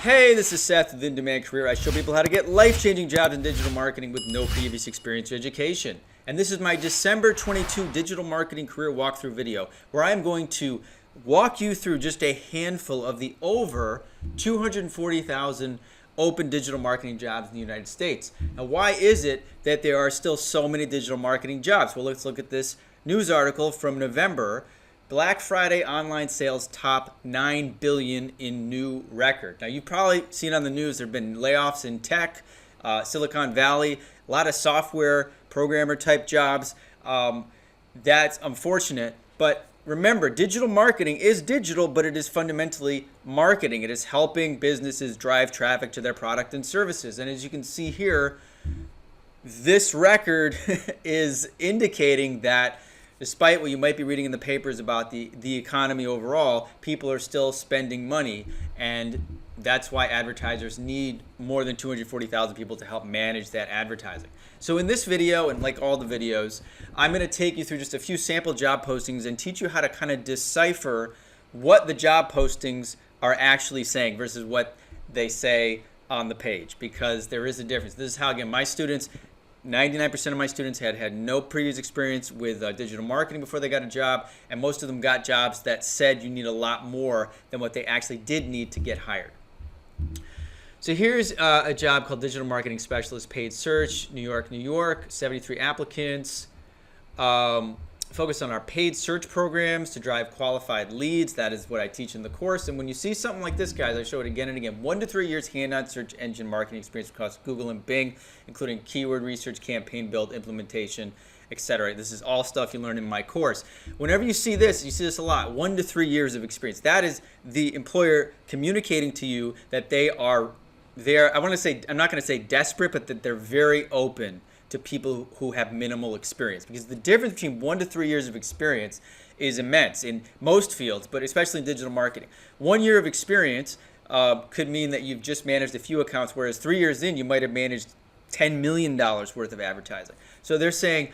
Hey, this is Seth with In Demand Career. I show people how to get life-changing jobs in digital marketing with no previous experience or education. And this is my December 22 digital marketing career walkthrough video, where I am going to walk you through just a handful of the over 240,000 open digital marketing jobs in the United States. Now, why is it that there are still so many digital marketing jobs? Well, let's look at this news article from November. Black Friday online sales top $9 billion in new record. Now, you've probably seen on the news there have been layoffs in tech, Silicon Valley, a lot of software programmer type jobs. That's unfortunate, but remember, digital marketing is digital, but it is fundamentally marketing. It is helping businesses drive traffic to their product and services. And as you can see here, this record is indicating that despite what you might be reading in the papers about the economy overall, people are still spending money, and that's why advertisers need more than 240,000 people to help manage that advertising. So in this video, and like all the videos, I'm going to take you through just a few sample job postings and teach you how to kind of decipher what the job postings are actually saying versus what they say on the page, because there is a difference. This is how, again, my students, 99% of my students had no previous experience with digital marketing before they got a job, and most of them got jobs that said you need a lot more than what they actually did need to get hired. So here's a job called Digital Marketing Specialist, paid search, New York, New York, 73 applicants. Focus on our paid search programs to drive qualified leads. That is what I teach in the course. And when you see something like this, guys, I show it again and again. 1 to 3 years hand-on search engine marketing experience across Google and Bing, including keyword research, campaign build, implementation, etc. This is all stuff you learn in my course. Whenever you see this a lot, 1 to 3 years of experience. That is the employer communicating to you that they are there. I'm not going to say desperate, but that they're very open to people who have minimal experience, because the difference between 1 to 3 years of experience is immense in most fields, but especially in digital marketing. 1 year of experience could mean that you've just managed a few accounts, whereas 3 years in, you might have managed $10 million worth of advertising. So they're saying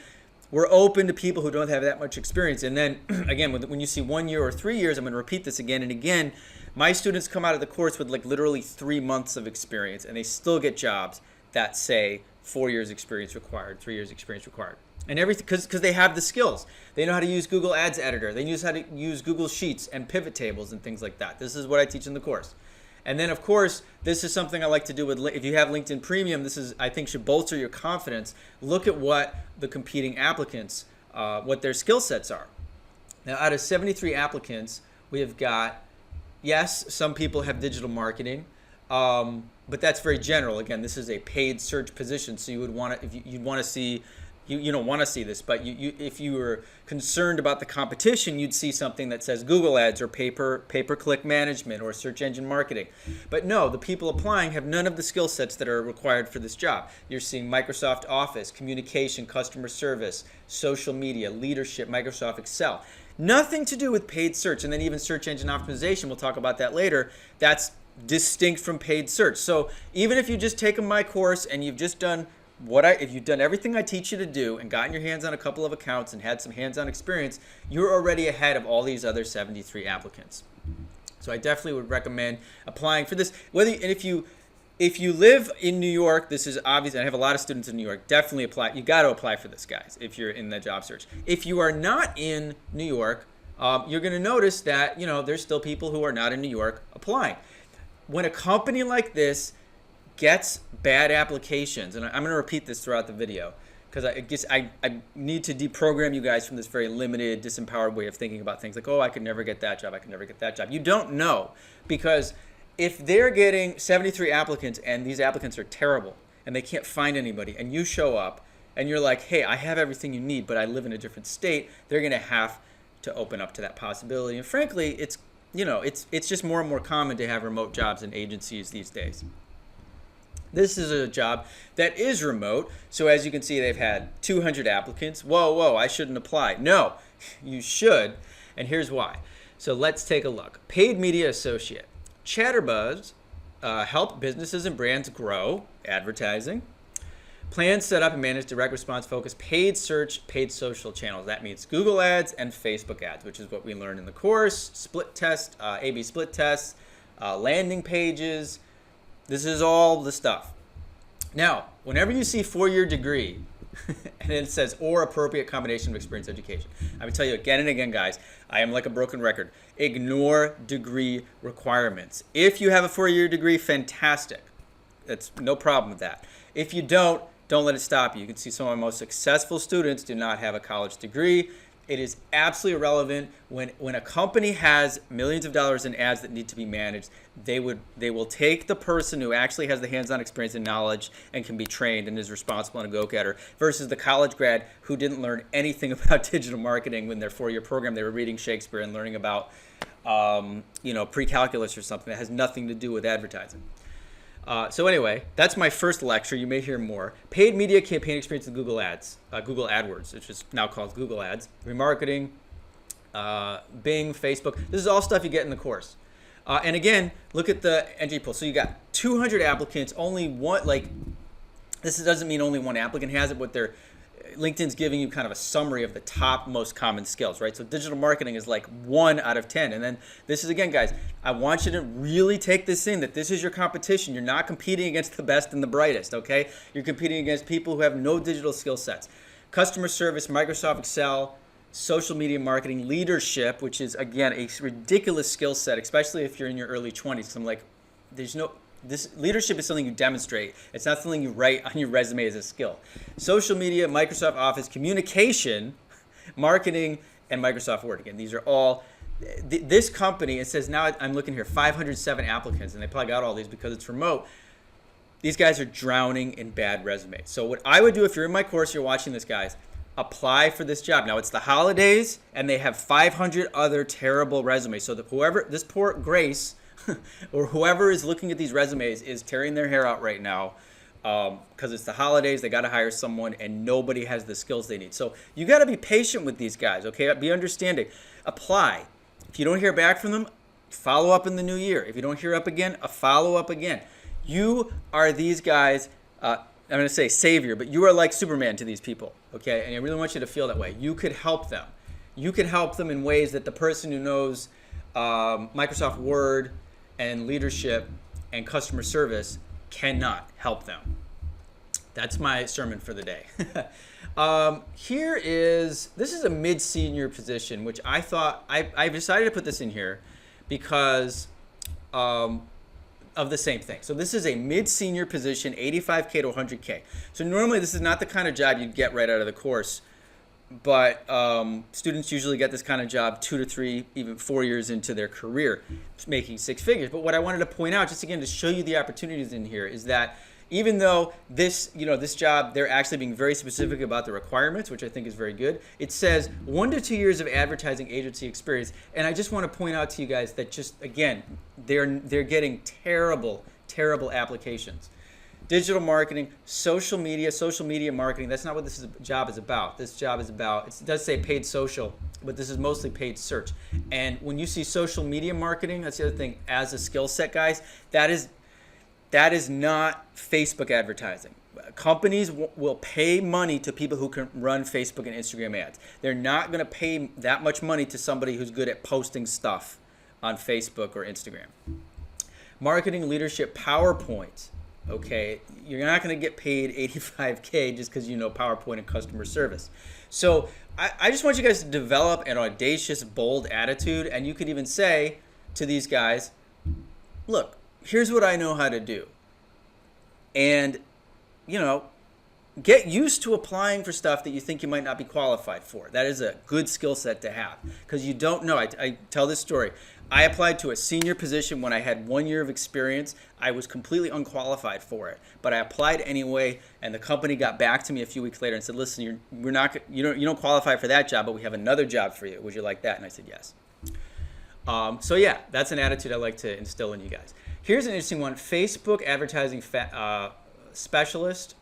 we're open to people who don't have that much experience. And then again, when you see 1 year or 3 years, I'm going to repeat this again and again. My students come out of the course with like literally 3 months of experience, and they still get jobs that say 4 years experience required, 3 years experience required. And everything, because they have the skills. They know how to use Google Ads Editor. They know how to use Google Sheets and pivot tables and things like that. This is what I teach in the course. And then, of course, this is something I like to do with, if you have LinkedIn Premium, this is, I think, should bolster your confidence. Look at what the competing applicants, what their skill sets are. Now, out of 73 applicants, we have got, yes, some people have digital marketing, but that's very general. Again, this is a paid search position, so you would want to, if you'd want to see, you don't want to see this, but if you were concerned about the competition, you'd see something that says Google Ads or pay-per-click management or search engine marketing. But no, the people applying have none of the skill sets that are required for this job. You're seeing Microsoft Office, communication, customer service, social media, leadership, Microsoft Excel. Nothing to do with paid search, and then even search engine optimization, we'll talk about that later, that's distinct from paid search. So even if you just taken my course and you've just done if you've done everything I teach you to do and gotten your hands on a couple of accounts and had some hands-on experience, you're already ahead of all these other 73 applicants. So I definitely would recommend applying for this. If you live in New York, this is obvious. I have a lot of students in New York. Definitely apply. You got to apply for this, guys, if you're in the job search. If you are not in New York, you're going to notice that there's still people who are not in New York applying. When a company like this gets bad applications, and I'm going to repeat this throughout the video because I need to deprogram you guys from this very limited, disempowered way of thinking about things like, oh, I could never get that job, I could never get that job. You don't know, because if they're getting 73 applicants and these applicants are terrible and they can't find anybody, and you show up and you're like, hey, I have everything you need, but I live in a different state, they're going to have to open up to that possibility. And frankly, it's just more and more common to have remote jobs in agencies these days. This is a job that is remote. So as you can see, they've had 200 applicants. Whoa, I shouldn't apply. No, you should. And here's why. So let's take a look. Paid media associate. Chatterbuzz help businesses and brands grow advertising. Plan, set up, and manage direct response focused paid search, paid social channels. That means Google ads and Facebook ads, which is what we learned in the course. Split test, A/B split tests, landing pages, This is all the stuff. Now, whenever you see 4-year degree, and it says, or appropriate combination of experience education. I'm going to tell you again and again, guys, I am like a broken record. Ignore degree requirements. If you have a 4-year degree, fantastic. That's no problem with that. If you don't let it stop you. You can see some of my most successful students do not have a college degree. It is absolutely irrelevant. When a company has millions of dollars in ads that need to be managed, they will take the person who actually has the hands-on experience and knowledge and can be trained and is responsible and a go-getter versus the college grad who didn't learn anything about digital marketing when their 4-year program. They were reading Shakespeare and learning about pre-calculus or something that has nothing to do with advertising. So anyway, that's my first lecture. You may hear more. Paid media campaign experience with Google Ads, Google AdWords, which is now called Google Ads. Remarketing, Bing, Facebook. This is all stuff you get in the course. And again, look at the entry pool. So you got 200 applicants, only one, this doesn't mean only one applicant has it, but LinkedIn's giving you kind of a summary of the top most common skills, right? So digital marketing is like 1 out of 10. And then this is, again, guys, I want you to really take this in, that this is your competition. You're not competing against the best and the brightest, okay? You're competing against people who have no digital skill sets. Customer service, Microsoft Excel, social media marketing, leadership, which is, again, a ridiculous skill set, especially if you're in your early 20s. I'm like, this leadership is something you demonstrate. It's not something you write on your resume as a skill. Social media, Microsoft Office, communication, marketing, and Microsoft Word. Again, these are all, this company, it says now, I'm looking here, 507 applicants, and they probably got all these because it's remote. These guys are drowning in bad resumes. So what I would do if you're in my course, you're watching this, guys, apply for this job. Now, it's the holidays, and they have 500 other terrible resumes. So this poor Grace, or whoever is looking at these resumes is tearing their hair out right now because it's the holidays. They got to hire someone and nobody has the skills they need. So you got to be patient with these guys, okay? Be understanding. Apply. If you don't hear back from them, follow up in the new year. If you don't hear up again, follow up again. You are these guys, I'm going to say savior, but you are like Superman to these people, okay? And I really want you to feel that way. You could help them. You could help them in ways that the person who knows Microsoft Word and leadership and customer service cannot help them. That's my sermon for the day. This is a mid-senior position, which I thought, I've decided to put this in here because of the same thing. So this is a mid-senior position, 85K to 100K. So normally this is not the kind of job you'd get right out of the course, but students usually get this kind of job 2 to 3, even 4 years into their career, making 6 figures. But what I wanted to point out, just again to show you the opportunities in here, is that even though this job, they're actually being very specific about the requirements, which I think is very good. It says 1 to 2 years of advertising agency experience, and I just want to point out to you guys that just again, they're getting terrible applications. Digital marketing, social media marketing, that's not what this job is about. This job is about, it does say paid social, but this is mostly paid search. And when you see social media marketing, that's the other thing, as a skill set, guys, that is not Facebook advertising. Companies will pay money to people who can run Facebook and Instagram ads. They're not going to pay that much money to somebody who's good at posting stuff on Facebook or Instagram. Marketing, leadership, PowerPoint. Okay, you're not going to get paid 85K just because you know PowerPoint and customer service. So I just want you guys to develop an audacious, bold attitude, and you could even say to these guys, look, here's what I know how to do. And, get used to applying for stuff that you think you might not be qualified for. That is a good skill set to have because you don't know. I tell this story. I applied to a senior position when I had 1 year of experience. I was completely unqualified for it, but I applied anyway, and the company got back to me a few weeks later and said, "Listen, you don't qualify for that job, but we have another job for you. Would you like that?" And I said, "Yes." So yeah, that's an attitude I like to instill in you guys. Here's an interesting one: Facebook advertising specialist,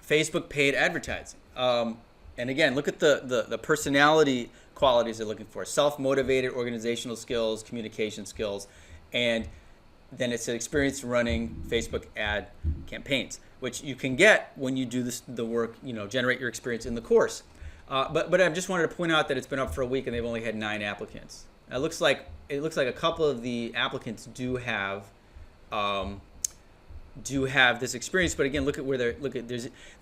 Facebook paid advertising. And again, look at the personality qualities they're looking for: self-motivated, organizational skills, communication skills, and then it's an experience running Facebook ad campaigns, which you can get when you do the work, generate your experience in the course. But I just wanted to point out that it's been up for a week and they've only had 9 applicants. It looks like a couple of the applicants do have do have this experience, but again, look at where they're,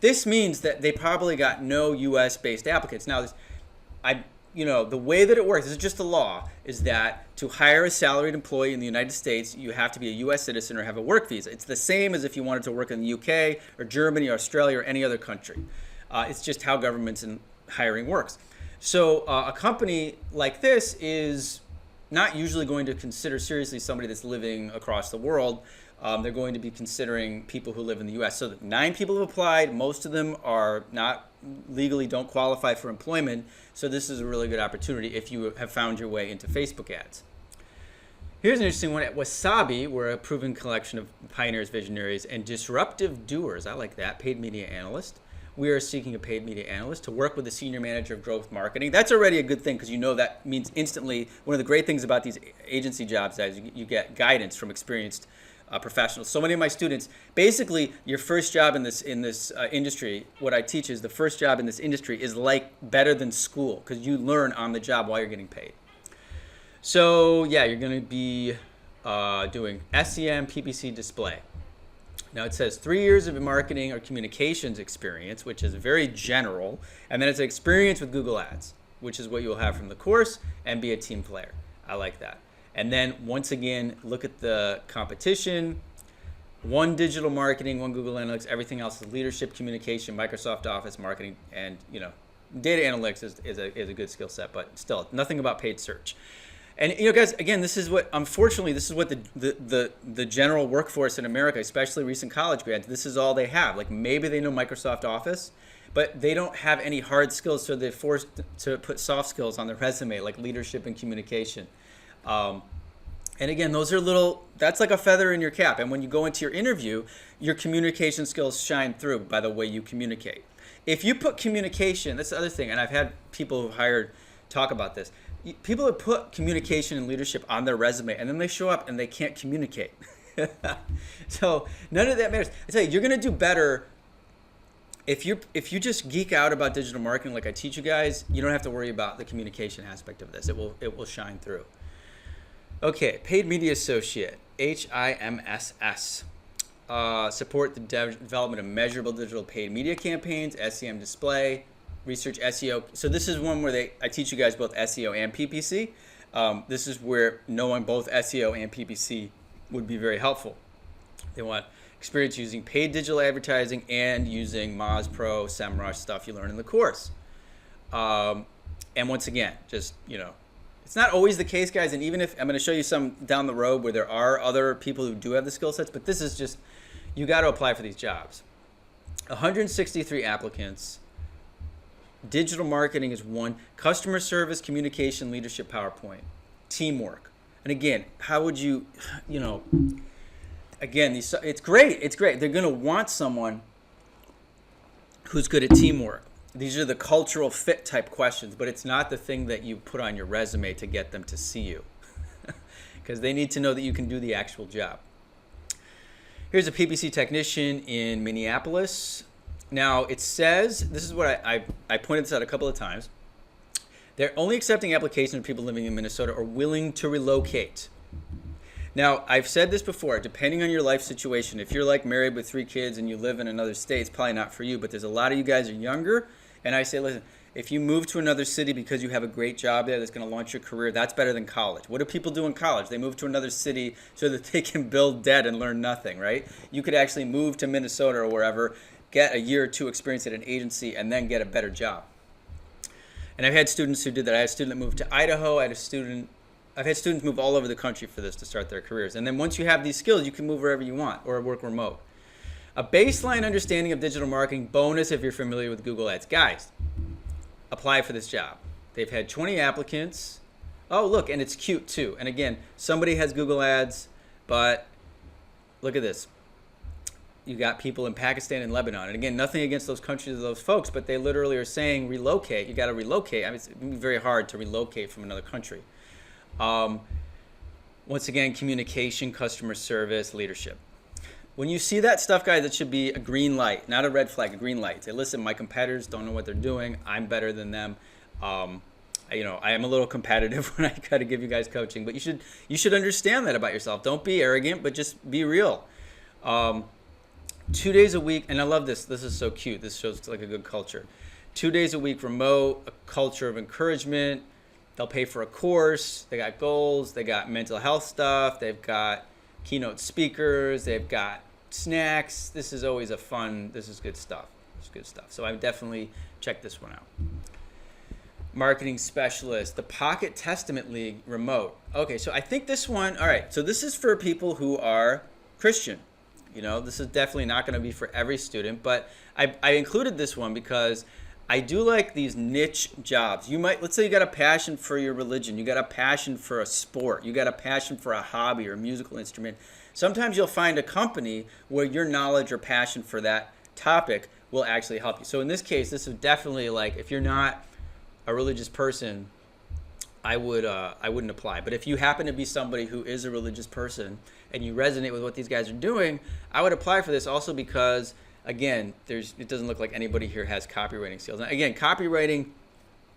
this means that they probably got no US based applicants. Now, the way that it works, this is just the law, is that to hire a salaried employee in the United States, you have to be a US citizen or have a work visa. It's the same as if you wanted to work in the UK or Germany or Australia or any other country. It's just how governments and hiring works. So a company like this is not usually going to consider seriously somebody that's living across the world. They're going to be considering people who live in the US. So 9 people have applied. Most of them are not legally, don't qualify for employment. So this is a really good opportunity if you have found your way into Facebook ads. Here's an interesting one. At Wasabi, we're a proven collection of pioneers, visionaries, and disruptive doers. I like that. Paid media analyst. We are seeking a paid media analyst to work with the senior manager of growth marketing. That's already a good thing because you know that means instantly. One of the great things about these agency jobs is you get guidance from experienced professionals. So many of my students, basically, your first job in this industry, what I teach is the first job in this industry is like better than school because you learn on the job while you're getting paid. So yeah, you're going to be doing SEM, PPC, display. Now it says 3 years of marketing or communications experience, which is very general, and then it's experience with Google Ads, which is what you'll have from the course, and be a team player. I like that. And then once again, look at the competition. 1 digital marketing, 1 Google Analytics, everything else is leadership, communication, Microsoft Office, marketing, and data analytics is a good skill set, but still nothing about paid search. And guys, again, this is what the general workforce in America, especially recent college grads, this is all they have. Like maybe they know Microsoft Office, but they don't have any hard skills, so they're forced to put soft skills on their resume, like leadership and communication. And again, that's like a feather in your cap. And when you go into your interview, your communication skills shine through by the way you communicate. If you put communication, that's the other thing, and I've had people who've hired talk about this. People that put communication and leadership on their resume, and then they show up and they can't communicate. So none of that matters. I tell you, you're going to do better if you just geek out about digital marketing like I teach you guys. You don't have to worry about the communication aspect of this. It will shine through. Okay, paid media associate, HIMSS. Support the development of measurable digital paid media campaigns, SEM display, research SEO. So this is one where I teach you guys both SEO and PPC. This is where knowing both SEO and PPC would be very helpful. They want experience using paid digital advertising and using Moz Pro, SEMrush stuff you learn in the course. And once again, just, it's not always the case, guys. And even if I'm going to show you some down the road where there are other people who do have the skill sets, but this is just, you got to apply for these jobs. 163 applicants. Digital marketing is 1. Customer service, communication, leadership, PowerPoint, teamwork. And again, how would you, again, it's great. It's great. They're going to want someone who's good at teamwork. These are the cultural fit type questions, but it's not the thing that you put on your resume to get them to see you because they need to know that you can do the actual job. Here's a PPC technician in Minneapolis. Now it says, this is what I pointed this out a couple of times. They're only accepting applications of people living in Minnesota or willing to relocate. Now, I've said this before, depending on your life situation, if you're like married with 3 kids and you live in another state, it's probably not for you, but there's a lot of you guys are younger, and I say, listen, if you move to another city because you have a great job there that's going to launch your career, that's better than college. What do people do in college? They move to another city so that they can build debt and learn nothing, right? You could actually move to Minnesota or wherever, get a year or 2 experience at an agency, and then get a better job. And I've had students who did that. I had a student that moved to Idaho. I've had students move all over the country for this to start their careers. And then once you have these skills, you can move wherever you want or work remote. A baseline understanding of digital marketing, bonus if you're familiar with Google Ads. Guys, apply for this job. They've had 20 applicants. Oh, look, and it's cute too. And again, somebody has Google Ads, but look at this. You got people in Pakistan and Lebanon. And again, nothing against those countries or those folks, but they literally are saying relocate. You got to relocate. I mean, it's very hard to relocate from another country. Once again, communication, customer service, leadership. When you see that stuff, guys, it should be a green light, not a red flag, a green light. Say, listen, my competitors don't know what they're doing. I'm better than them. I am a little competitive when I got to give you guys coaching, but you should understand that about yourself. Don't be arrogant, but just be real. 2 days a week, and I love this. This is so cute. This shows like a good culture. 2 days a week remote, a culture of encouragement. They'll pay for a course. They got goals. They got mental health stuff. They've got keynote speakers. They've got snacks. This is always this is good stuff. It's good stuff. So I would definitely check this one out. Marketing specialist, the Pocket Testament League remote. Okay, so I think this one, all right, so this is for people who are Christian. This is definitely not going to be for every student, but I included this one because I do like these niche jobs. Let's say you got a passion for your religion, you got a passion for a sport, you got a passion for a hobby or a musical instrument. Sometimes you'll find a company where your knowledge or passion for that topic will actually help you. So in this case, this is definitely like, if you're not a religious person, I wouldn't apply. But if you happen to be somebody who is a religious person and you resonate with what these guys are doing, I would apply for this also because, again, it doesn't look like anybody here has copywriting skills. And again, copywriting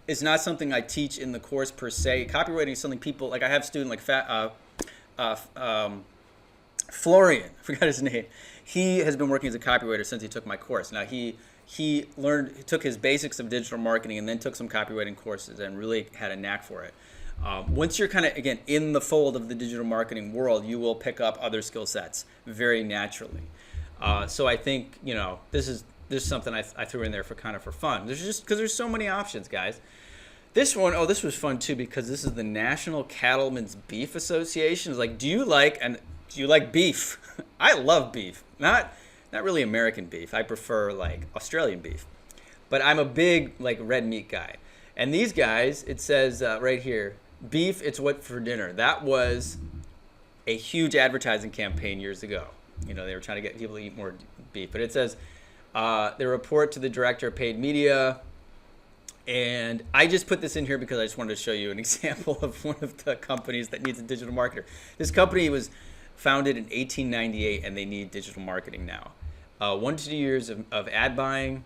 is not something I teach in the course per se. Copywriting is something people, like I have a student like Florian, I forgot his name. He has been working as a copywriter since he took my course. Now he took his basics of digital marketing and then took some copywriting courses and really had a knack for it. Once you're kind of, again, in the fold of the digital marketing world, you will pick up other skill sets very naturally. So I think, this is something I threw in there for fun. There's just because there's so many options, guys. This one, this was fun too because this is the National Cattlemen's Beef Association. It's like, do you like beef? I love beef. Not really American beef. I prefer like Australian beef. But I'm a big like red meat guy. And these guys, it says right here, beef, it's what for dinner. That was a huge advertising campaign years ago. They were trying to get people to eat more beef. But it says, they report to the director of paid media. And I just put this in here because I just wanted to show you an example of one of the companies that needs a digital marketer. This company was founded in 1898 and they need digital marketing now. 1 to 2 years of ad buying.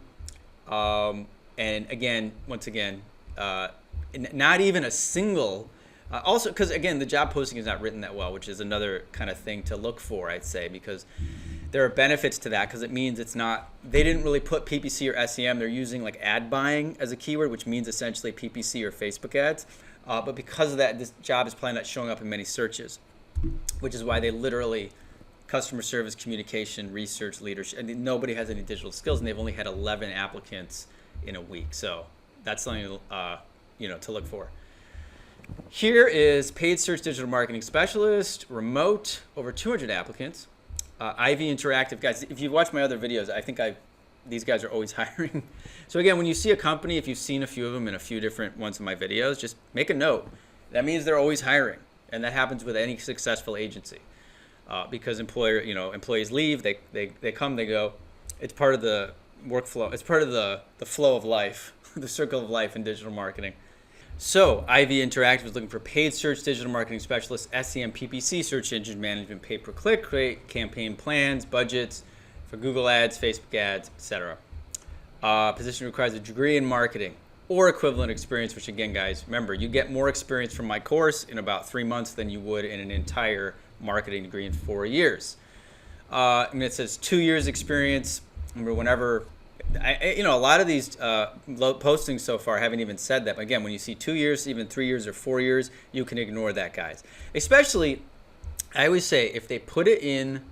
And again, once again, not even a single, also because again, the job posting is not written that well, which is another kind of thing to look for, I'd say, because there are benefits to that because it means they didn't really put PPC or SEM. They're using like ad buying as a keyword, which means essentially PPC or Facebook ads. But because of that, this job is probably not showing up in many searches, which is why they literally customer service, communication, research, leadership, and nobody has any digital skills, and they've only had 11 applicants in a week. So that's something to look for. Here is paid search digital marketing specialist, remote, over 200 applicants. IV Interactive, guys, if you've watched my other videos, I think these guys are always hiring. So again, when you see a company, if you've seen a few of them in a few different ones of my videos, just make a note. That means they're always hiring, and that happens with any successful agency. Because employees leave, they come, they go. It's part of the workflow. It's part of the flow of life, the circle of life in digital marketing. So IV Interactive is looking for paid search digital marketing specialists, SEM, PPC, search engine management, pay per click, create campaign plans, budgets for Google ads, Facebook ads, etc. Position requires a degree in marketing or equivalent experience, which again, guys, remember, you get more experience from my course in about 3 months than you would in an entire marketing degree in 4 years. And it says 2 years experience. Remember, whenever, a lot of these postings so far haven't even said that. But again, when you see 2 years, even 3 years or 4 years, you can ignore that, guys. Especially, I always say, if they put it in,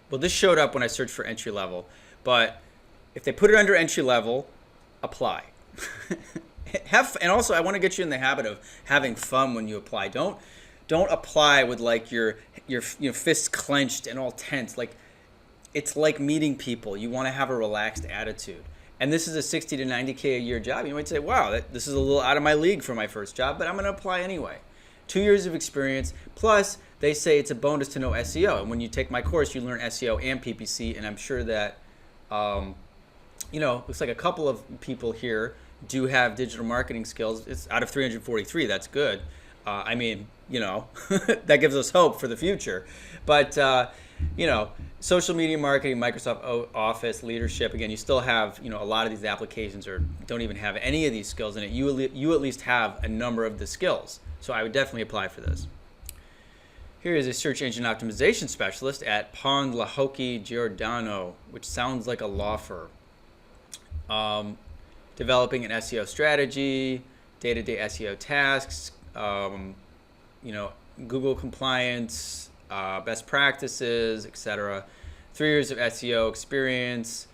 well, this showed up when I searched for entry level, but if they put it under entry level, apply. And also, I want to get you in the habit of having fun when you apply. Don't apply with like your fists clenched and all tense. Like, it's like meeting people. You want to have a relaxed attitude. And this is a 60 to 90K a year job. You might say, wow, this is a little out of my league for my first job, but I'm going to apply anyway. 2 years of experience, plus they say it's a bonus to know SEO. And when you take my course, you learn SEO and PPC. And I'm sure that, looks like a couple of people here do have digital marketing skills. It's out of 343. That's good. That gives us hope for the future. But, social media marketing, Microsoft Office, leadership, again, you still have, a lot of these applications or don't even have any of these skills in it. You at least have a number of the skills. So I would definitely apply for this. Here is a search engine optimization specialist at Pond Lahoki Giordano, which sounds like a law firm. Developing an SEO strategy, day-to-day SEO tasks, Google compliance, best practices, etc. 3 years of SEO experience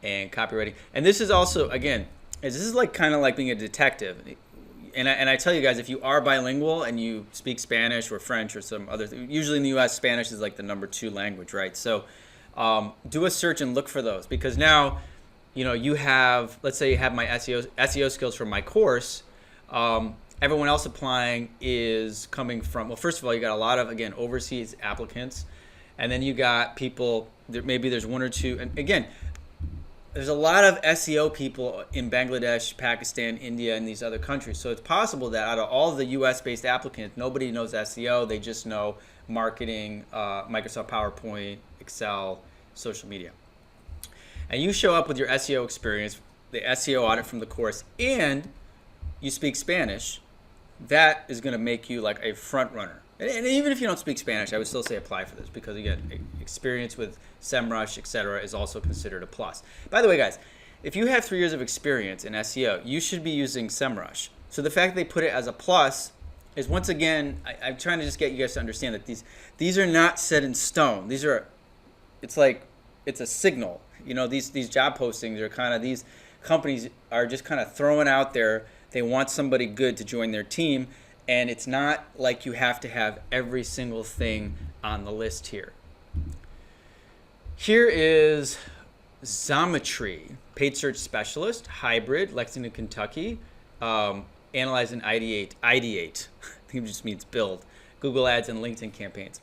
and copywriting. And this is also, again, this is like kind of like being a detective. And I tell you guys, if you are bilingual and you speak Spanish or French or some other, usually in the U.S. Spanish is like the number 2 language, right? So do a search and look for those, because now, you have, let's say you have my SEO skills from my course. Everyone else applying is coming from, well, first of all, you got a lot of, again, overseas applicants. And then you got people, maybe there's 1 or 2. And again, there's a lot of SEO people in Bangladesh, Pakistan, India, and these other countries. So it's possible that out of all the US-based applicants, nobody knows SEO. They just know marketing, Microsoft PowerPoint, Excel, social media. And you show up with your SEO experience, the SEO audit from the course, and you speak Spanish. That is going to make you like a front runner. And even if you don't speak Spanish, I would still say apply for this, because again, experience with SEMrush, etc., is also considered a plus. By the way, guys, if you have 3 years of experience in SEO, you should be using SEMrush. So the fact that they put it as a plus is, once again, I'm trying to just get you guys to understand that these are not set in stone. It's a signal. These job postings are kind of, these companies are just kind of throwing out there, they want somebody good to join their team. And it's not like you have to have every single thing on the list here. Here is Xometry, paid search specialist, hybrid, Lexington, Kentucky. Analyze and ideate. I think it just means build. Google Ads and LinkedIn campaigns.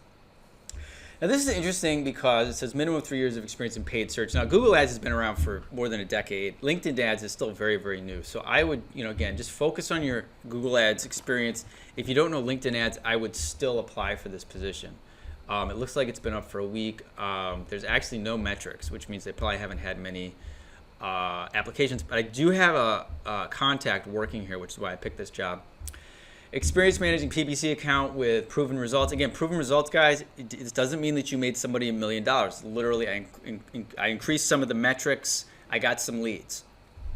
Now this is interesting because it says minimum 3 years of experience in paid search. Now Google Ads has been around for more than a decade. LinkedIn Ads is still very, very new. So I would, again, just focus on your Google Ads experience. If you don't know LinkedIn Ads, I would still apply for this position. It looks like it's been up for a week. There's actually no metrics, which means they probably haven't had many applications. But I do have a contact working here, which is why I picked this job. Experience managing PPC account with proven results. Again, proven results, guys, it doesn't mean that you made somebody $1 million. Literally, I increased some of the metrics. I got some leads.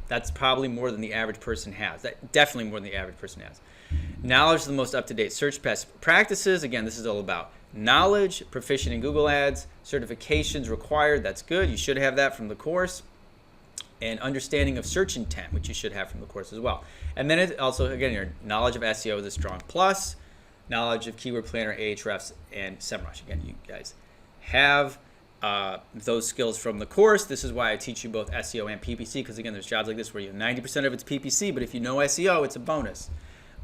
That's probably more than the average person has. Definitely more than the average person has. Knowledge of the most up-to-date search best practices. Again, this is all about knowledge, proficient in Google Ads, certifications required. That's good. You should have that from the course. And understanding of search intent, which you should have from the course as well. And then it also, again, your knowledge of SEO is a strong plus. Knowledge of Keyword Planner, Ahrefs, and SEMrush. Again, you guys have those skills from the course. This is why I teach you both SEO and PPC, because again, there's jobs like this where you have 90% of it's PPC, but if you know SEO, it's a bonus.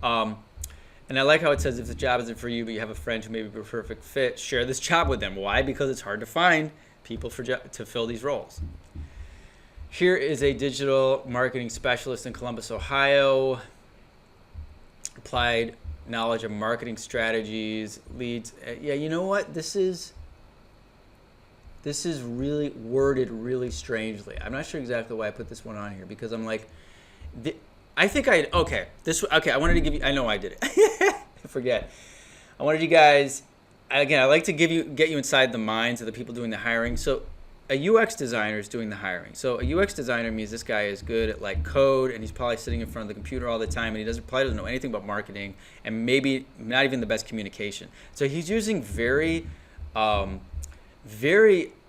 And I like how it says if the job isn't for you, but you have a friend who may be a perfect fit, share this job with them. Why? Because it's hard to find people to fill these roles. Here is a digital marketing specialist in Columbus, Ohio. Applied knowledge of marketing strategies, leads. Yeah, you know what? This is really worded really strangely. I'm not sure exactly why I put this one on here, because I'm like, I wanted to give you, I know I did it. I forget. I wanted you guys, again, I like to get you inside the minds of the people doing the hiring. So a UX designer is doing the hiring. So a UX designer means this guy is good at like code, and he's probably sitting in front of the computer all the time, and he probably doesn't know anything about marketing, and maybe not even the best communication. So he's using very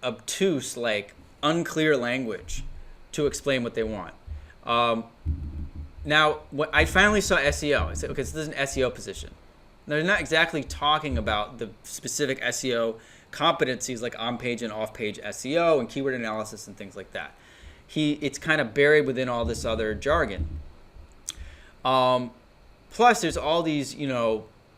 obtuse, like unclear language to explain what they want. Now, when I finally saw SEO, I said, okay, so this is an SEO position. Now, they're not exactly talking about the specific SEO competencies like on-page and off-page SEO and keyword analysis and things like that. It's kind of buried within all this other jargon. Plus, there's all these,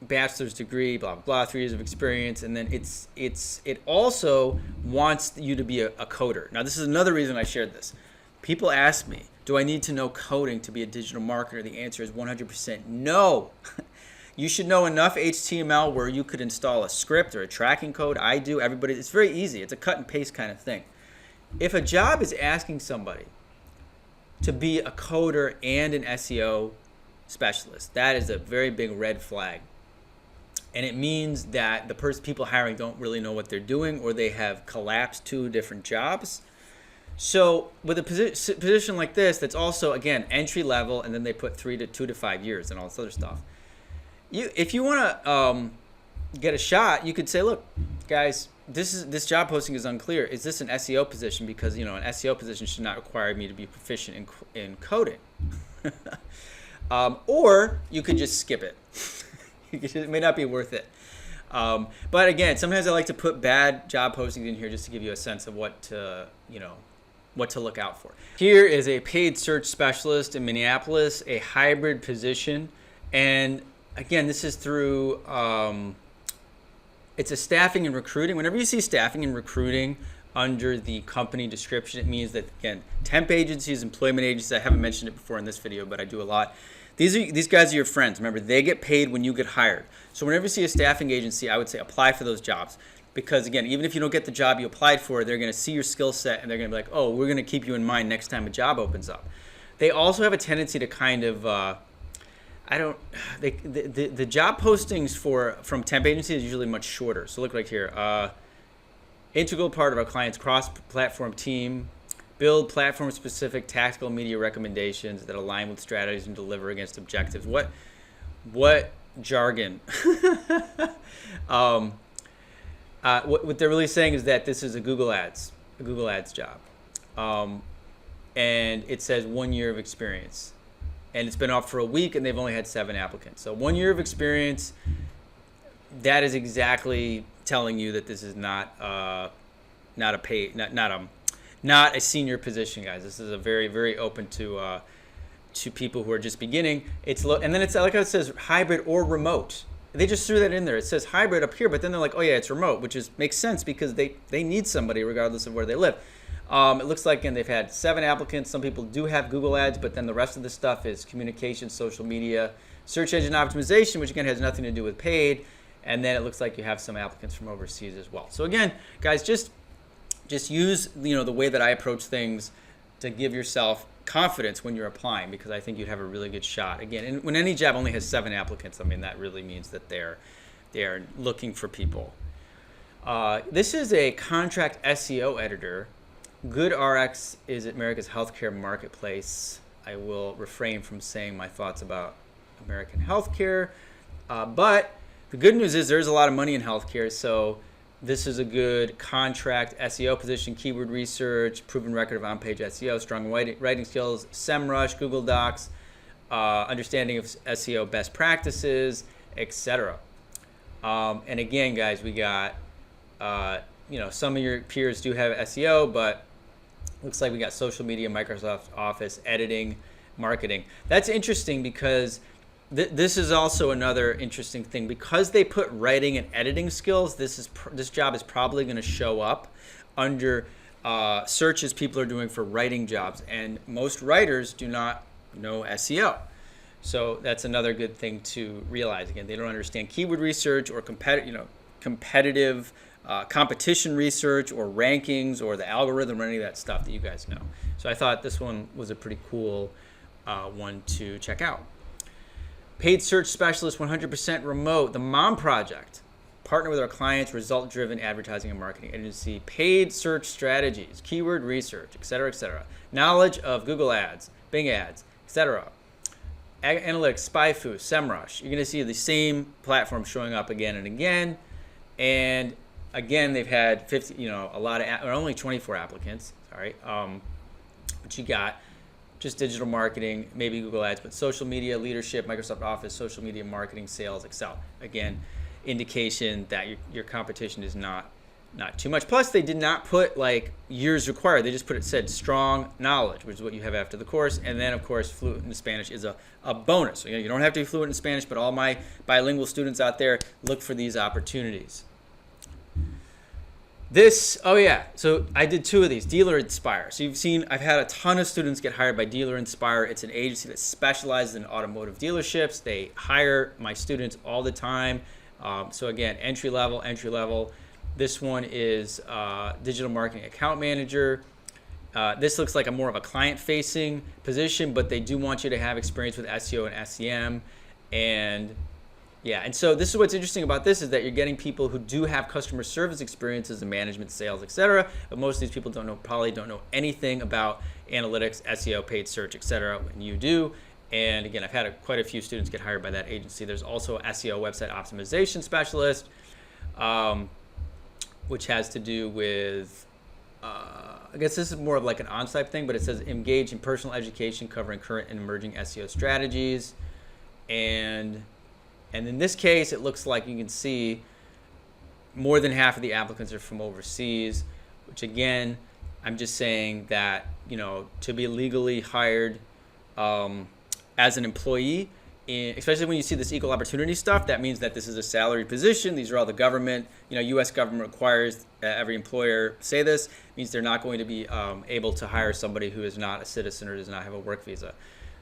bachelor's degree, blah, blah, blah, 3 years of experience, and then it also wants you to be a coder. Now, this is another reason I shared this. People ask me, do I need to know coding to be a digital marketer? The answer is 100% no. You should know enough HTML where you could install a script or a tracking code. I do. Everybody. It's very easy. It's a cut and paste kind of thing. If a job is asking somebody to be a coder and an SEO specialist, that is a very big red flag. and it means that the people hiring don't really know what they're doing, or they have collapsed two different jobs. So with a position like this, that's also, again, entry level, and then they put 2 to 5 years and all this other stuff. If you want to get a shot, you could say, look, guys, this job posting is unclear. Is this an SEO position? Because, an SEO position should not require me to be proficient in coding. Or you could just skip it. It may not be worth it. But again, sometimes I like to put bad job postings in here just to give you a sense of what to look out for. Here is a paid search specialist in Minneapolis, a hybrid position. And again, this is through, it's a staffing and recruiting. Whenever you see staffing and recruiting under the company description, it means that, again, temp agencies, employment agencies, I haven't mentioned it before in this video, but I do a lot. These guys are your friends. Remember, they get paid when you get hired. So whenever you see a staffing agency, I would say apply for those jobs. Because, again, even if you don't get the job you applied for, they're going to see your skill set and they're going to be like, oh, we're going to keep you in mind next time a job opens up. They also have a tendency to kind of, the job postings from temp agencies is usually much shorter. So look right here. Integral part of our client's cross-platform team. Build platform-specific tactical media recommendations that align with strategies and deliver against objectives. What jargon? What they're really saying is that this is a Google Ads job, and it says 1 year of experience, and it's been off for a week, and they've only had 7 applicants. So 1 year of experience. That is exactly telling you that this is not a senior position, guys. This is a very, very open to people who are just beginning. And then it's like it says hybrid or remote. They just threw that in there. It says hybrid up here, but then they're like, oh yeah, it's remote, which makes sense because they need somebody regardless of where they live. It looks like, again, they've had 7 applicants. Some people do have Google Ads, but then the rest of the stuff is communication, social media, search engine optimization, which again has nothing to do with paid. And then it looks like you have some applicants from overseas as well. So again, guys, just use the way that I approach things to give yourself confidence when you're applying, because I think you'd have a really good shot. Again, and when any job only has 7 applicants, I mean, that really means that they are looking for people. This is a contract SEO editor. GoodRx is America's healthcare marketplace. I will refrain from saying my thoughts about American healthcare, but the good news is there's a lot of money in healthcare, so this is a good contract SEO position. Keyword research, proven record of on-page SEO, strong writing skills, SEMrush, Google Docs, understanding of SEO best practices, etc. And again, guys, we got, some of your peers do have SEO, but looks like we got social media, Microsoft Office, editing, marketing. That's interesting because this is also another interesting thing. Because they put writing and editing skills, this job is probably going to show up under searches people are doing for writing jobs, and most writers do not know SEO. So that's another good thing to realize. Again, they don't understand keyword research or competitive competition research or rankings or the algorithm or any of that stuff that you guys know. So I thought this one was a pretty cool one to check out. Paid search specialist, 100% remote. The Mom Project. Partner with our clients, result-driven advertising and marketing agency. Paid search strategies, keyword research, etc., etc. Knowledge of Google Ads, Bing Ads, etc. Analytics, SpyFu, SEMrush. You're going to see the same platform showing up again and again. And again, they've had 50, a lot of, or only 24 applicants. Sorry, but you got just digital marketing, maybe Google Ads, but social media, leadership, Microsoft Office, social media, marketing, sales, Excel. Again, indication that your competition is not too much. Plus, they did not put like years required. They just said strong knowledge, which is what you have after the course. And then, of course, fluent in Spanish is a bonus. So, you don't have to be fluent in Spanish, but all my bilingual students out there, look for these opportunities. So I did 2 of these, Dealer Inspire. So you've seen, I've had a ton of students get hired by Dealer Inspire. It's an agency that specializes in automotive dealerships. They hire my students all the time. So again, entry level. This one is digital marketing account manager. This looks like more of a client-facing position, but they do want you to have experience with SEO and SEM. And Yeah, and so this is what's interesting about this is that you're getting people who do have customer service experiences in management, sales, etc. But most of these people probably don't know anything about analytics, SEO, paid search, etc. When you do, and again, I've had quite a few students get hired by that agency. There's also SEO website optimization specialist, which has to do with, I guess this is more of like an on-site thing, but it says engage in personal education covering current and emerging SEO strategies, and in this case, it looks like you can see more than half of the applicants are from overseas, which again, I'm just saying that, to be legally hired as an employee, especially when you see this equal opportunity stuff, that means that this is a salary position. These are all the government, U.S. government requires every employer say this. It means they're not going to be able to hire somebody who is not a citizen or does not have a work visa.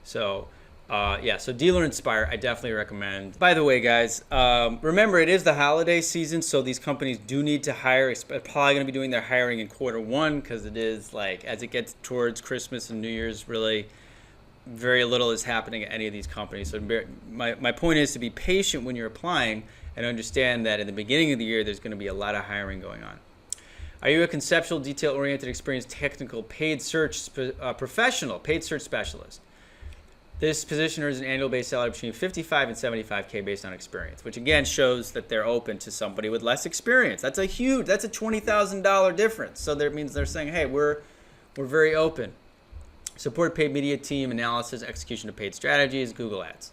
So so Dealer Inspire, I definitely recommend. By the way, guys, remember it is the holiday season, so these companies do need to hire. They're probably going to be doing their hiring in Q1 because it is like as it gets towards Christmas and New Year's, really very little is happening at any of these companies. So my point is to be patient when you're applying and understand that in the beginning of the year, there's going to be a lot of hiring going on. Are you a conceptual, detail-oriented, experienced, technical, paid search professional, paid search specialist? This position earns an annual base salary between $55,000 and $75,000 based on experience, which again shows that they're open to somebody with less experience. That's a $20,000 difference. So that means they're saying, hey, we're very open. Support paid media team, analysis, execution of paid strategies, Google Ads.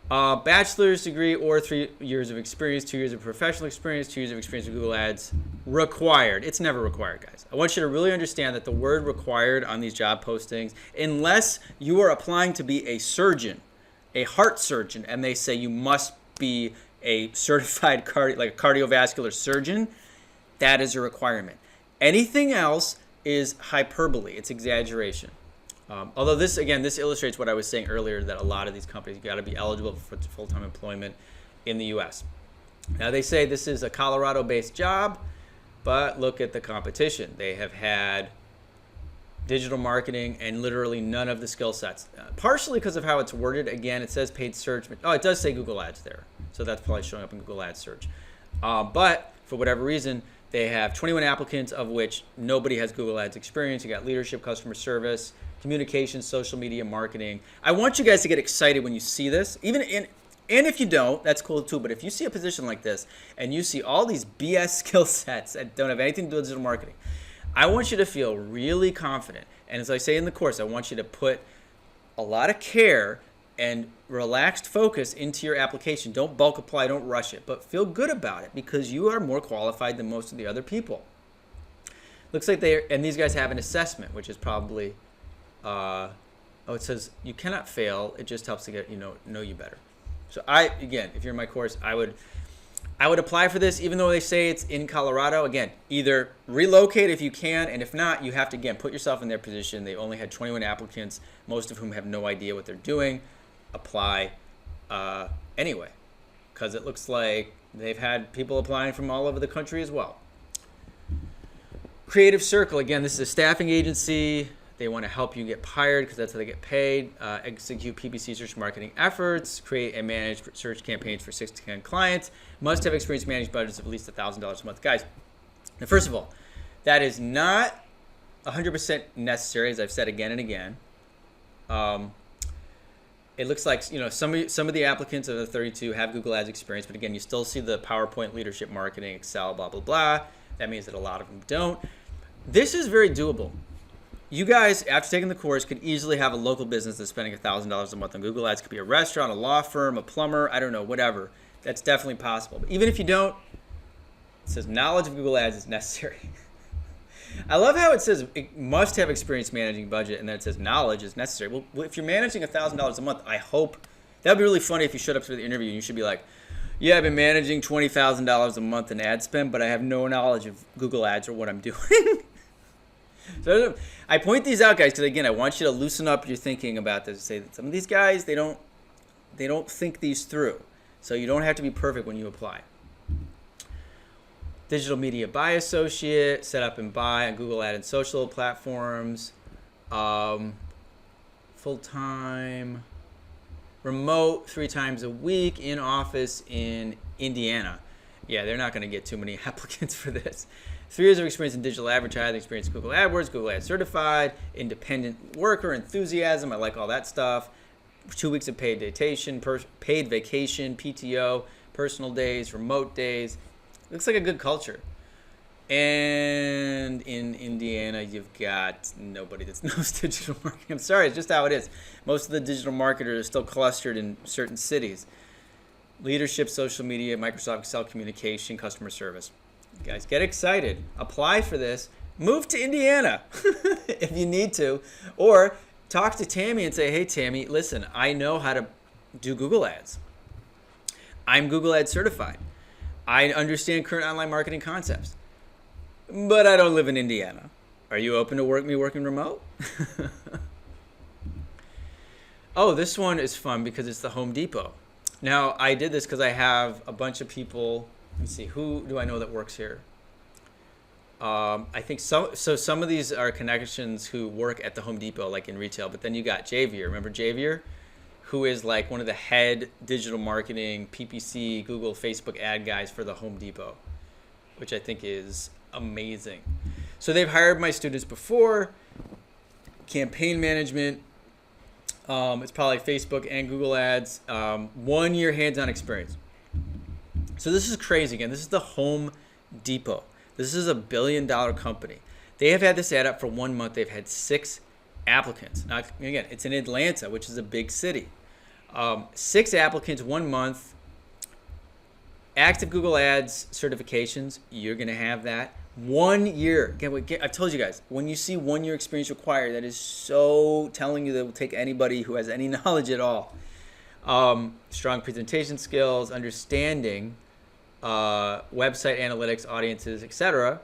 Bachelor's degree or 3 years of experience, 2 years of professional experience, 2 years of experience with Google Ads. Required. It's never required, guys. I want you to really understand that the word required on these job postings, unless you are applying to be a surgeon, a heart surgeon, and they say you must be a certified cardiovascular surgeon, that is a requirement. Anything else is hyperbole. It's exaggeration. Although this illustrates what I was saying earlier, that a lot of these companies got to be eligible for full-time employment in the U.S. Now, they say this is a Colorado-based job, but look at the competition. They have had digital marketing and literally none of the skill sets, partially because of how it's worded. Again, it says paid search. Oh, it does say Google Ads there, so that's probably showing up in Google Ads search. But for whatever reason, they have 21 applicants, of which nobody has Google Ads experience. You got leadership, customer service, communication, social media, marketing. I want you guys to get excited when you see this. And if you don't, that's cool too. But if you see a position like this and you see all these BS skill sets that don't have anything to do with digital marketing, I want you to feel really confident. And as I say in the course, I want you to put a lot of care and relaxed focus into your application. Don't bulk apply, don't rush it, but feel good about it because you are more qualified than most of the other people. Looks like these guys have an assessment, which is probably, it says you cannot fail. It just helps to get, know you better. So again, if you're in my course, I would apply for this, even though they say it's in Colorado. Again, either relocate if you can, and if not, you have to, again, put yourself in their position. They only had 21 applicants, most of whom have no idea what they're doing. Apply anyway, because it looks like they've had people applying from all over the country as well. Creative Circle, again, this is a staffing agency. They want to help you get hired because that's how they get paid. Execute PPC search marketing efforts. Create and manage search campaigns for 6 to 10 clients. Must have experience managing budgets of at least $1,000 a month. Guys, now first of all, that is not 100% necessary, as I've said again and again. It looks like some of the applicants of the 32 have Google Ads experience, but again, you still see the PowerPoint, leadership, marketing, Excel, blah, blah, blah. That means that a lot of them don't. This is very doable. You guys, after taking the course, could easily have a local business that's spending $1,000 a month on Google Ads. It could be a restaurant, a law firm, a plumber, I don't know, whatever. That's definitely possible. But even if you don't, it says knowledge of Google Ads is necessary. I love how it says it must have experience managing budget, and then it says knowledge is necessary. Well, if you're managing $1,000 a month, I hope that would be really funny if you showed up to the interview and you should be like, yeah, I've been managing $20,000 a month in ad spend, but I have no knowledge of Google Ads or what I'm doing. So I point these out, guys, because again, I want you to loosen up your thinking about this. Say that some of these guys, they don't think these through. So you don't have to be perfect when you apply. Digital media buy associate, set up and buy on Google Ad and social platforms. Full-time. remote 3 times a week, in office in Indiana. Yeah, they're not going to get too many applicants for this. 3 years of experience in digital advertising, experience in Google AdWords, Google Ads certified, independent worker, enthusiasm. I like all that stuff. 2 weeks of paid vacation, PTO, personal days, remote days. Looks like a good culture. And in Indiana, you've got nobody that knows digital marketing. I'm sorry, it's just how it is. Most of the digital marketers are still clustered in certain cities. Leadership, social media, Microsoft Excel communication, customer service. You guys, get excited. Apply for this. Move to Indiana if you need to. Or talk to Tammy and say, hey, Tammy, listen, I know how to do Google Ads. I'm Google Ads certified. I understand current online marketing concepts. But I don't live in Indiana. Are you open to working remote? Oh, this one is fun because it's the Home Depot. Now, I did this because I have a bunch of people. Let me see. Who do I know that works here? I think so some of these are connections who work at the Home Depot, like in retail. But then you got Javier. Remember Javier? Who is like one of the head digital marketing, PPC, Google, Facebook ad guys for the Home Depot, which I think is amazing. So they've hired my students before. Campaign management. It's probably Facebook and Google Ads. 1 year hands-on experience. So this is crazy. Again, this is the Home Depot. This is a $1 billion company. They have had this ad up for 1 month. They've had 6 applicants. Now, again, it's in Atlanta, which is a big city. 6 applicants, 1 month. Active Google Ads certifications, you're going to have that. 1 year. Again, I've told you guys, when you see 1 year experience required, that is so telling you that it will take anybody who has any knowledge at all. Strong presentation skills, understanding, website analytics, audiences, etc.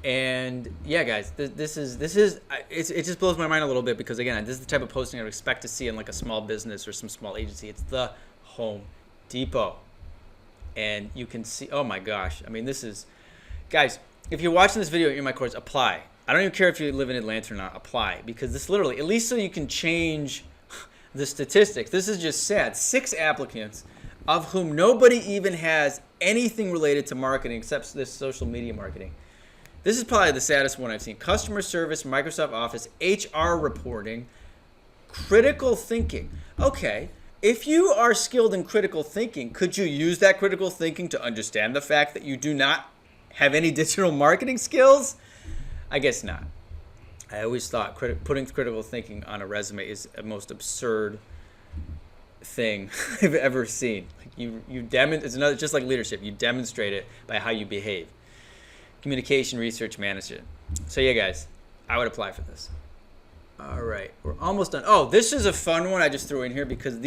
And yeah, guys, it just blows my mind a little bit because again, this is the type of posting I would expect to see in like a small business or some small agency. It's the Home Depot. And you can see, oh my gosh. I mean, this is, guys, if you're watching this video in my course, apply. I don't even care if you live in Atlanta or not, apply. Because this literally, at least so you can change the statistics. This is just sad. 6 applicants, of whom nobody even has anything related to marketing except this social media marketing. This is probably the saddest one I've seen. Customer service, Microsoft Office, HR reporting, critical thinking. Okay. If you are skilled in critical thinking, could you use that critical thinking to understand the fact that you do not have any digital marketing skills? I guess not. I always thought putting critical thinking on a resume is the most absurd thing I've ever seen. Like it's another, just like leadership. You demonstrate it by how you behave. Communication, research, management. So yeah, guys, I would apply for this. All right, we're almost done. Oh, this is a fun one I just threw in here because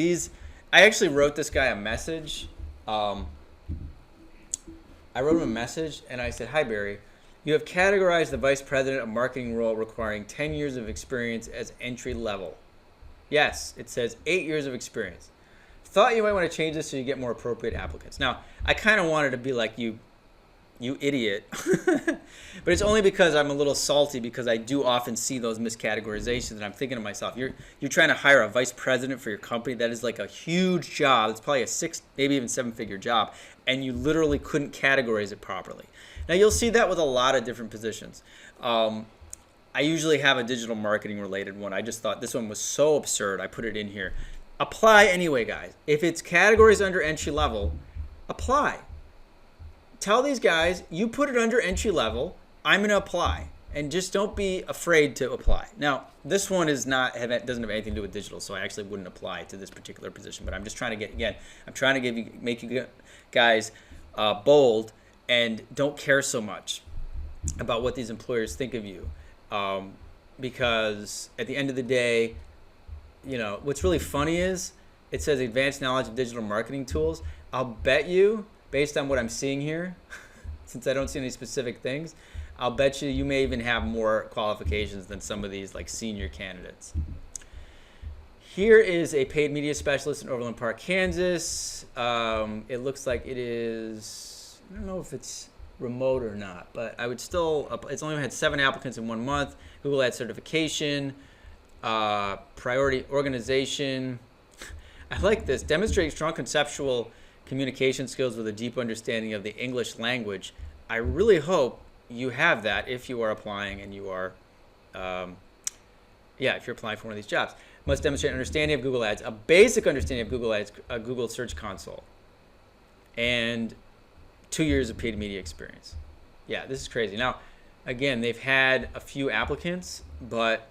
I actually wrote this guy a message. I wrote him a message and I said, hi, Barry. You have categorized the vice president of marketing role requiring 10 years of experience as entry level. Yes, it says 8 years of experience. Thought you might want to change this so you get more appropriate applicants. Now, I kind of wanted to be like you idiot. But it's only because I'm a little salty because I do often see those miscategorizations and I'm thinking to myself, you're trying to hire a vice president for your company. That is like a huge job. It's probably a 6, maybe even 7-figure job. And you literally couldn't categorize it properly. Now you'll see that with a lot of different positions. I usually have a digital marketing related one. I just thought this one was so absurd. I put it in here. Apply anyway, guys. If it's categories under entry level, apply. Tell these guys, you put it under entry level, I'm going to apply. And just don't be afraid to apply. Now, this one doesn't have anything to do with digital, so I actually wouldn't apply to this particular position. But I'm just trying to make you guys bold and don't care so much about what these employers think of you. Because at the end of the day, what's really funny is it says advanced knowledge of digital marketing tools. I'll bet you, based on what I'm seeing here, since I don't see any specific things, I'll bet you may even have more qualifications than some of these like senior candidates. Here is a paid media specialist in Overland Park, Kansas. It looks like it is, I don't know if it's remote or not, but I would still, it's only had 7 applicants in 1 month. Google Ads certification, priority organization. I like this. Demonstrate strong conceptual communication skills with a deep understanding of the English language. I really hope you have that if you are applying and you are, if you're applying for one of these jobs. Must demonstrate understanding of Google Ads, a basic understanding of Google Ads, a Google Search Console, and 2 years of paid media experience. Yeah, this is crazy. Now, again, they've had a few applicants, but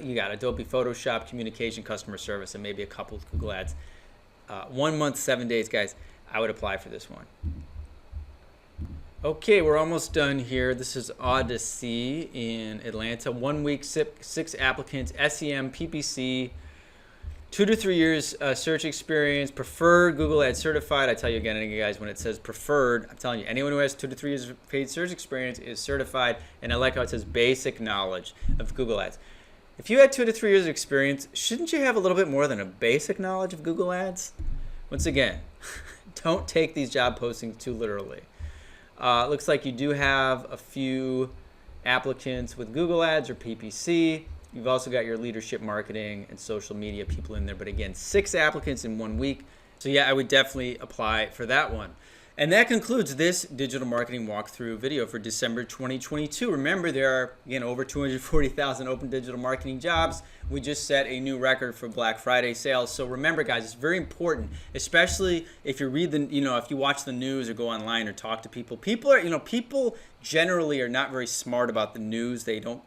you got Adobe Photoshop, communication, customer service, and maybe a couple of Google Ads. 1 month, 7 days, guys. I would apply for this one. Okay, we're almost done here. This is Odyssey in Atlanta. 1 week, 6 applicants, SEM, PPC, 2 to 3 years search experience, preferred Google Ads certified. I tell you again, guys, when it says preferred, I'm telling you, anyone who has 2 to 3 years of paid search experience is certified. And I like how it says basic knowledge of Google Ads. If you had 2 to 3 years of experience, shouldn't you have a little bit more than a basic knowledge of Google Ads? Once again, don't take these job postings too literally. Looks like you do have a few applicants with Google Ads or PPC. You've also got your leadership marketing and social media people in there. But again, 6 applicants in 1 week. So yeah, I would definitely apply for that one. And that concludes this digital marketing walkthrough video for December 2022. Remember, there are, again, over 240,000 open digital marketing jobs. We just set a new record for Black Friday sales. So remember, guys, it's very important, especially if you read the, if you watch the news or go online or talk to people. People generally are not very smart about the news. They don't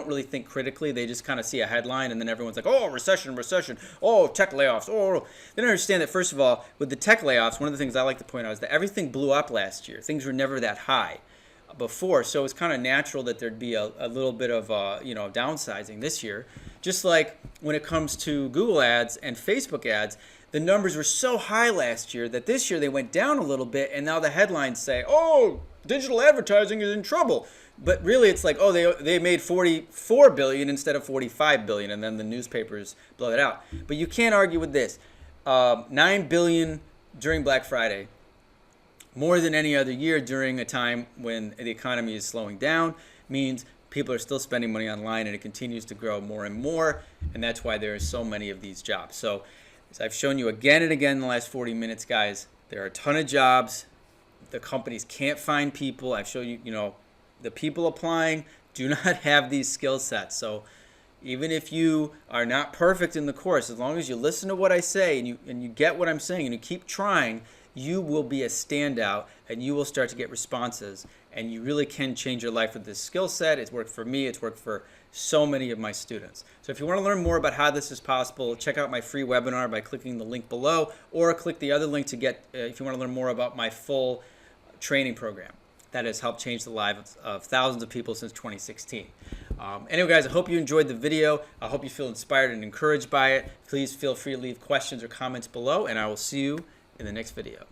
really think critically. They just kind of see a headline and then everyone's like, oh, recession, oh, tech layoffs. Oh, they don't understand that, first of all, with the tech layoffs, one of the things I like to point out is that everything blew up last year. Things were never that high before. So it's kind of natural that there'd be a little bit of, downsizing this year. Just like when it comes to Google Ads and Facebook ads, the numbers were so high last year that this year they went down a little bit, and now the headlines say, oh, digital advertising is in trouble. But really, it's like, oh, they made 44 billion instead of 45 billion, and then the newspapers blow it out. But you can't argue with this. 9 billion during Black Friday, more than any other year during a time when the economy is slowing down, means people are still spending money online, and it continues to grow more and more, and that's why there are so many of these jobs. So, as I've shown you again and again in the last 40 minutes, guys, there are a ton of jobs. The companies can't find people. I've shown you, the people applying do not have these skill sets. So even if you are not perfect in the course, as long as you listen to what I say and you get what I'm saying and you keep trying, you will be a standout and you will start to get responses, and you really can change your life with this skill set. It's worked for me. It's worked for so many of my students. So if you want to learn more about how this is possible, check out my free webinar by clicking the link below, or click the other link to get, if you want to learn more about my full training program that has helped change the lives of thousands of people since 2016. Anyway, guys, I hope you enjoyed the video. I hope you feel inspired and encouraged by it. Please feel free to leave questions or comments below, and I will see you in the next video.